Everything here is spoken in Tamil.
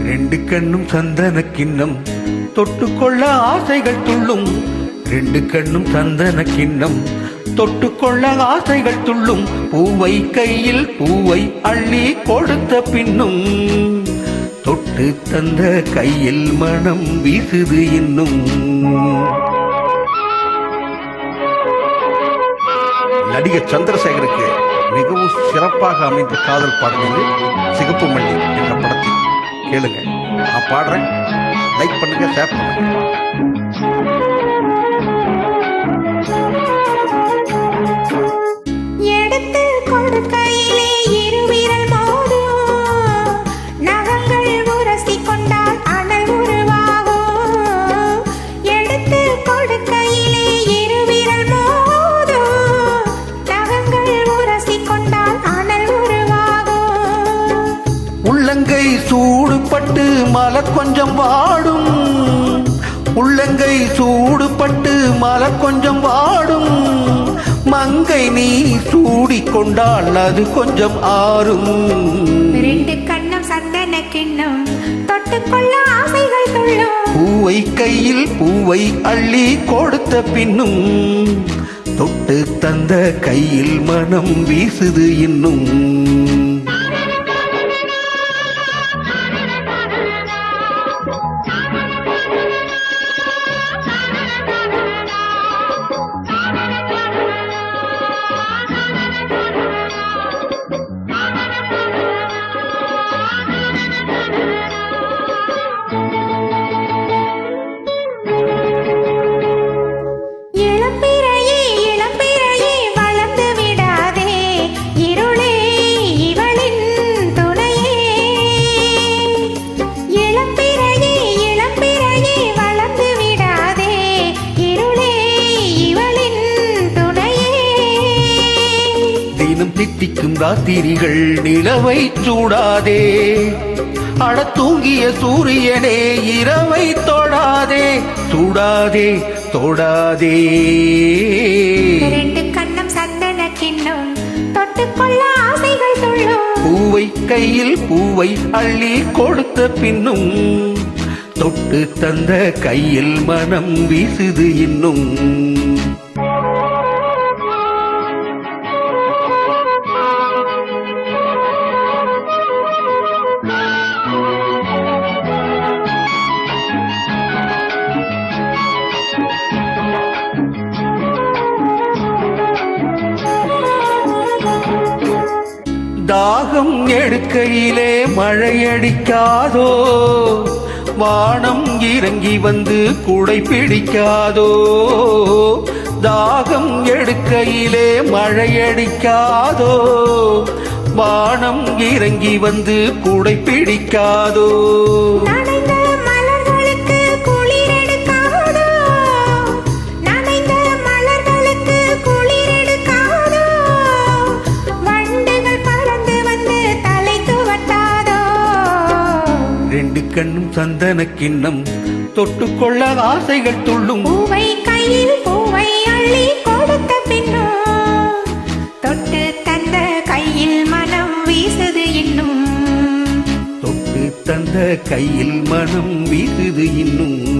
ரெண்டு கண்ணும் சந்தன கிண்ணம் தொட்டுக்கொள்ள ஆசைகள் துள்ளும். ரெண்டு கண்ணும் சந்தன கிண்ணம் தொட்டுக்கொள்ள ஆசைகள் துள்ளும். பூவை கையில் பூவை அள்ளி கொடுத்த பின்னும் தொட்டு தந்த கையில் மனம் வீசுது இன்னும். நடிகர் சந்திரசேகருக்கு மிகவும் சிறப்பாக அமைந்த காதல் பாடல் சிகப்பு மல்லி என்ற படத்தில் கேளுங்க. நான் பாடுறேன், லைக் பண்ணுங்க, ஷேர் பண்ணுங்க. எடுத்து கொடுக்கையிலே இருவிரல் மோதும், நகங்கள் உரசி கொண்டால் அனல் உருவாகும். எடுத்து கொடுக்கையிலே இருவிரல் மோதும், நகங்கள் உரசி கொண்டால் அனல் உருவாகும். உள்ளங்கை சூடுபட்டு மலர் கொஞ்சம் வாடும். உள்ளங்கை சூடுபட்டு மலர் கொஞ்சம் வாடும். மங்கை நீ சூடிக்கொண்டால் அது கொஞ்சம் ஆறும். ரெண்டு கண்ணும் சந்தன கிண்ணம் தொட்டுக்கொள்ள ஆசைகள் துள்ளும். பூவை கையில் பூவை அள்ளி கொடுத்த பின்னும் தொட்டு தந்த கையில் மனம் வீசுது இன்னும். தித்திக்கும் ராத்திரிகள் நிலவை சூடாதே. அட தூங்கிய சூரியனே இரவை தொடாதே, சூடாதே தொடாதே. ரெண்டு கண்ணம் சந்தன கிண்ணம் தொட்டுக்கொள்ள ஆசைகள் துள்ளும். பூவை கையில் பூவை அள்ளி கொடுத்த பின்னும் தொட்டு தந்த கையில் மனம் வீசுது இன்னும். தாகம் எடுக்கையிலே மழையடிக்காதோ, வானம் இறங்கி வந்து குடை பிடிக்காதோ. தாகம் எடுக்கையிலே மழையடிக்காதோ, வானம் இறங்கி வந்து குடை பிடிக்காதோ. ரெண்டு கண்ணும் சந்தன கிண்ணம் தொட்டுக்கொள்ள ஆசைகள் துள்ளும். பூவை கையில் பூவை அள்ளி கொடுத்த பின்னும் தொட்டு தந்த கையில் மனம் வீசுது இன்னும். தொட்டு தந்த கையில் மனம் வீசுது இன்னும்.